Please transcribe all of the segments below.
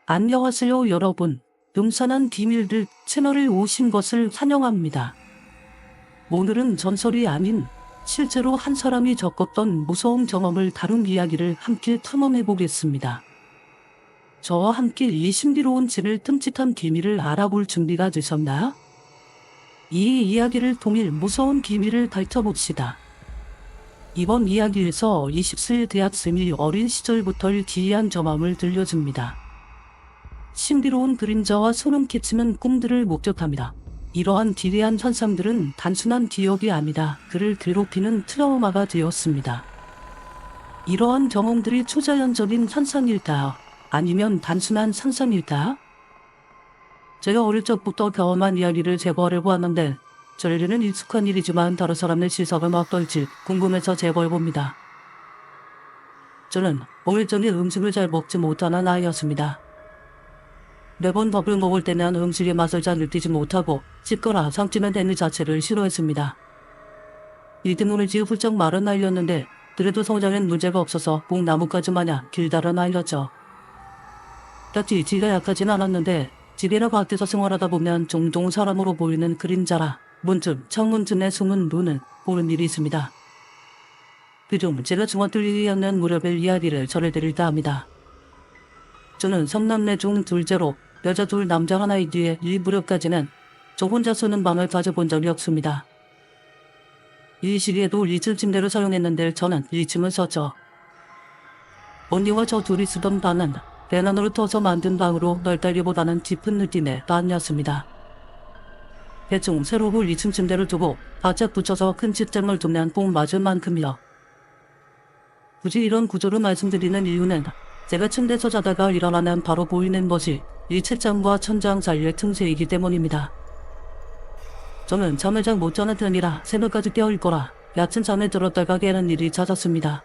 안녕하세요 여러분. 음산한 비밀들 채널에 오신 것을 환영합니다. 오늘은 전설이 아닌 실제로 한 사람이 겪었던 무서운 경험을 다룬 이야기를 함께 탐험해 보겠습니다. 저와 함께 이 신비로운 집의 끔찍한 비밀을 알아볼 준비가 되셨나요? 이 이야기를 통해 무서운 비밀을 밝혀봅시다. 이번 이야기에서 20세 대학생이 어린 시절부터 기이한 경험을 들려줍니다. 신비로운 그림자와 소름 끼치는 꿈들을 목격합니다. 이러한 기이한 현상들은 단순한 기억이 아니다. 그를 괴롭히는 트라우마가 되었습니다. 이러한 경험들이 초자연적인 현상일까요? 아니면 단순한 상상일까요? 제가 어릴 적부터 경험한 이야기를 제보하려 보았는데 저에게는 익숙한 일이지만 다른 사람의 시선은 어떨지 궁금해서 제보해봅니다. 저는 어릴 적에 음식을 잘 먹지 못하는 아이였습니다. 매번 밥을 먹을 때는 음식의 맛을 잘 느끼지 못하고 씹거나 삼키는 행위 자체를 싫어했습니다. 이 때문인지 훌쩍 마른 아이였는데 그래도 성장엔 문제가 없어서 뽕나무까지 마냥 길다란 아이였죠. 딱히 지가 약하진 않았는데 집이나 밖에서 생활하다 보면 종종 사람으로 보이는 그림자라 문틈 창문쯤에 숨은 눈을 보는 일이 있습니다. 그중 제가 중학교 1학년 무렵의 이야기를 전해드릴까 합니다. 저는 3남매 중 둘째로 여자 둘 남자 하나의 뒤에 이 무렵까지는 저 혼자 쓰는 방을 가져본 적이 없습니다. 이 시기에도 2층 침대를 사용했는데 저는 2층을 썼죠. 언니와 저 둘이 쓰던 방은 배난으로 터서 만든 방으로 넓다기보다는 깊은 느낌의 방이었습니다. 대충 세로로 2층 침대를 두고 바짝 붙여서 큰 책장을 두면 꼭 맞을 만큼이요. 굳이 이런 구조를 말씀드리는 이유는 제가 침대에서 자다가 일어나면 바로 보이는 것이 이 책장과 천장 사이의 틈새이기 때문입니다. 저는 잠을 잘 못 자는 편이라 새벽까지 깨어있거나 얕은 잠에 들었다가 깨는 일이 잦았습니다.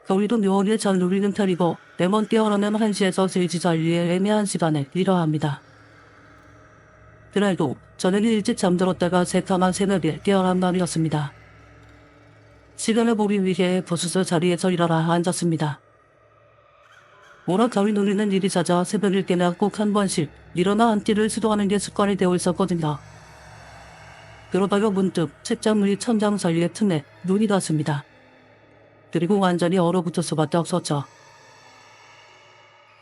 겨울에도 묘하게 잘 누리는 편이고 매번 깨어나면 1시에서 3시 사이의 애매한 시간에 일어납니다. 그날도 저는 일찍 잠들었다가 새까만 새벽에 깨어난 날이었습니다. 시간을 보기 위해 부스스 자리에서 일어나 앉았습니다. 모락 가위 누리는 일이 잦아 새벽일 때나 꼭 한 번씩 일어나 앉기를 시도하는 게 습관이 되어 있었거든요. 그러다가 문득 책장 위 천장 사이의 틈에 눈이 닿습니다. 그리고 완전히 얼어붙을 수밖에 없었죠.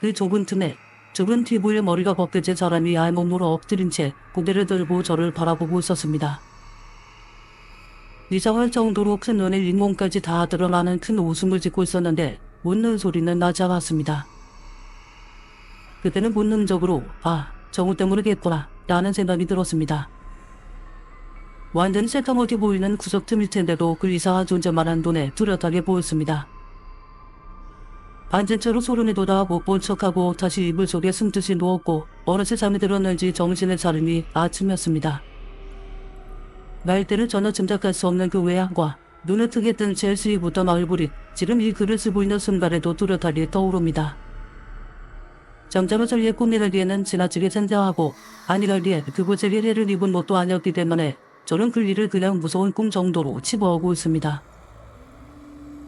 그 좁은 틈에 좁은 피부에 머리가 벗겨진 사람이 알몸으로 엎드린 채 고개를 들고 저를 바라보고 있었습니다. 이상할 정도로 큰 눈에 잇몸까지 다 드러나는 큰 웃음을 짓고 있었는데 웃는 소리는 나지 않았습니다. 그때는 본능적으로 정우 때문이겠구나 라는 생각이 들었습니다. 완전히 새까맣게 보이는 구석 틈일 텐데도 그 이상한 존재만한 눈에 뚜렷하게 보였습니다. 앉은 채로 소름이 돋아 못 본 척하고 다시 이불 속에 숨듯이 누웠고 어느새 잠이 들었는지 정신을 차리니 아침이었습니다. 날때를 전혀 짐작할 수 없는 그 외양과 눈을 크게 뜬 젤스이 묻던 얼굴이 지금 이 글을 쓰고 있는 순간에도 뚜렷하게 떠오릅니다. 잠자면서 옛 꿈이를 뒤에는 지나치게 생생하고 아니랄기에 그곳에 회례를 입은 것도 아니었기 때문에 저는 그 일을 그냥 무서운 꿈 정도로 치부하고 있습니다.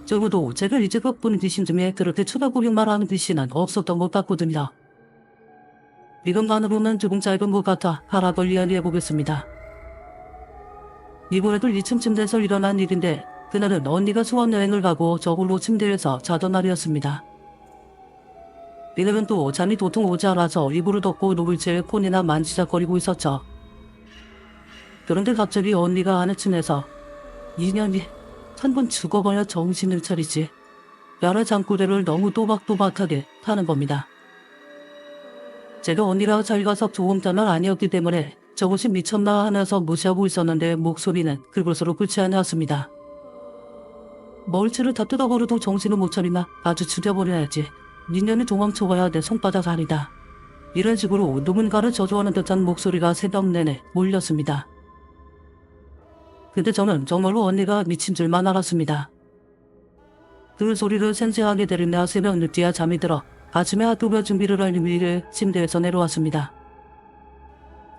적어도 제가 이제껏 본 귀신 중에 그렇게 쳐다보기만 하는 귀신은 없었던 것 같거든요. 이것만으로는 조금 짧은 것 같아 하라고 이야기해보겠습니다. 이번에도 2층 침대에서 일어난 일인데 그날은 언니가 수학여행을 가고 저 홀로 침대에서 자던 날이었습니다. 이날은 또 잠이 도통 오지 않아서 이불을 덮고 누울 채 폰이나 만지작거리고 있었죠. 그런데 갑자기 언니가 아내층에서 "이년이 한 번 죽어봐야 정신을 차리지." 라는 장구대를 너무 또박또박하게 하는 겁니다. 제가 언니랑 사이가 썩 좋은 편은 아니었기 때문에 저것이 미쳤나 하면서 무시하고 있었는데 목소리는 그곳으로 끝이 아니었습니다. 멀치를 다 뜯어버려도 정신을 못 차리나 아주 죽여버려야지. 니년이 도망쳐와야 내 손바닥 아니다. 이런 식으로 누군가를 저주하는 듯한 목소리가 새벽 내내 몰렸습니다. 근데 저는 정말로 언니가 미친 줄만 알았습니다. 그 소리를 생생하게 들으며 새벽 늦지야 잠이 들어 아침에 학교가 준비를 하기 위해 침대에서 내려왔습니다.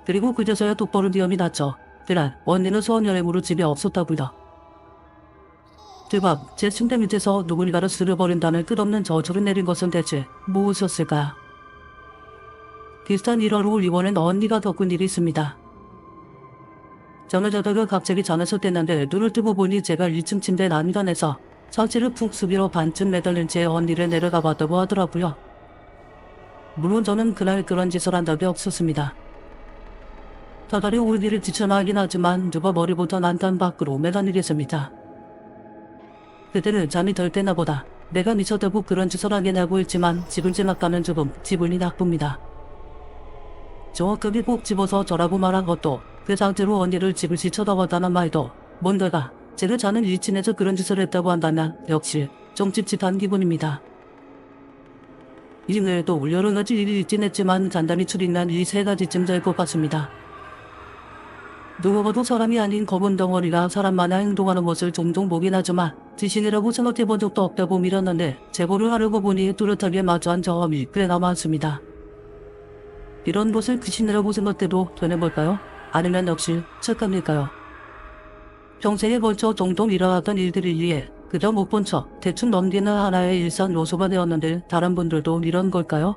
그리고 그제서야 똑바로 위험이 났죠. 그날 언니는 수학여행으로 집에 없었다고요. 대박, 제 침대 밑에서 누군가를 쓸어버린다는 끝없는 저주를 내린 것은 대체 무엇이었을까요? 비슷한 일화로 이번엔 언니가 겪은 일이 있습니다. 저는 자다가 갑자기 잠에서 깼는데 눈을 뜨고 보니 제가 1층 침대 난간에서 처지를 푹 숙이러 반쯤 매달린 채 언니를 내려가 봤다고 하더라고요. 물론 저는 그날 그런 짓을 한 적이 없었습니다. 다달이 울기를 지쳐나긴 하지만 누가 머리부터 난간 밖으로 매달리겠습니다. 그때는 잠이 덜 때나 보다 내가 미쳤다고 그런 짓을 하긴 하고 있지만 집을 지나가면 조금 기분이 나쁩니다. 정확하게 꼭 집어서 저라고 말한 것도 그 상태로 언니를 집을시 쳐다봤다는 말도 뭔가가 제가 자는 1층에서 그런 짓을 했다고 한다면 역시 좀 찝찝한 기분입니다. 이 외에도 여러 가지 일이 있긴 했지만 간단히 추리난 이 3가지쯤 될 것 같습니다. 누가 봐도 사람이 아닌 검은 덩어리가 사람 마냥 행동하는 것을 종종 보긴 하지만 귀신이라고 생각해본 적도 없다고 밀었는데 제보를 하려고 보니 뚜렷하게 마주한 경험이 꽤나 많습니다. 이런 것을 귀신이라고 생각해도 되는 걸까요? 아니면 역시 착각일까요? 평생에 걸쳐 종종 일어났던 일들을 위해 그저 못 본 척 대충 넘기는 하나의 일상 요소가 되었는데 다른 분들도 이런 걸까요?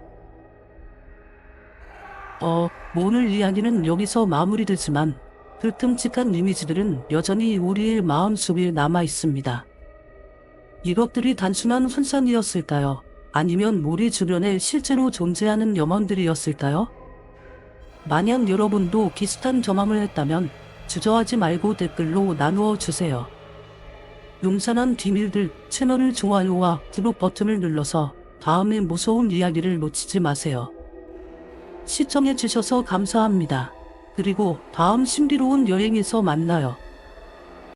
오늘 이야기는 여기서 마무리됐지만 그 끔찍한 이미지들은 여전히 우리의 마음속에 남아 있습니다. 이것들이 단순한 환상이었을까요? 아니면 우리 주변에 실제로 존재하는 영혼들이었을까요? 만약 여러분도 비슷한 경험을 했다면 주저하지 말고 댓글로 나누어 주세요. 용산한 비밀들 채널을 좋아요와 구독 버튼을 눌러서 다음에 무서운 이야기를 놓치지 마세요. 시청해주셔서 감사합니다. 그리고 다음 신비로운 여행에서 만나요.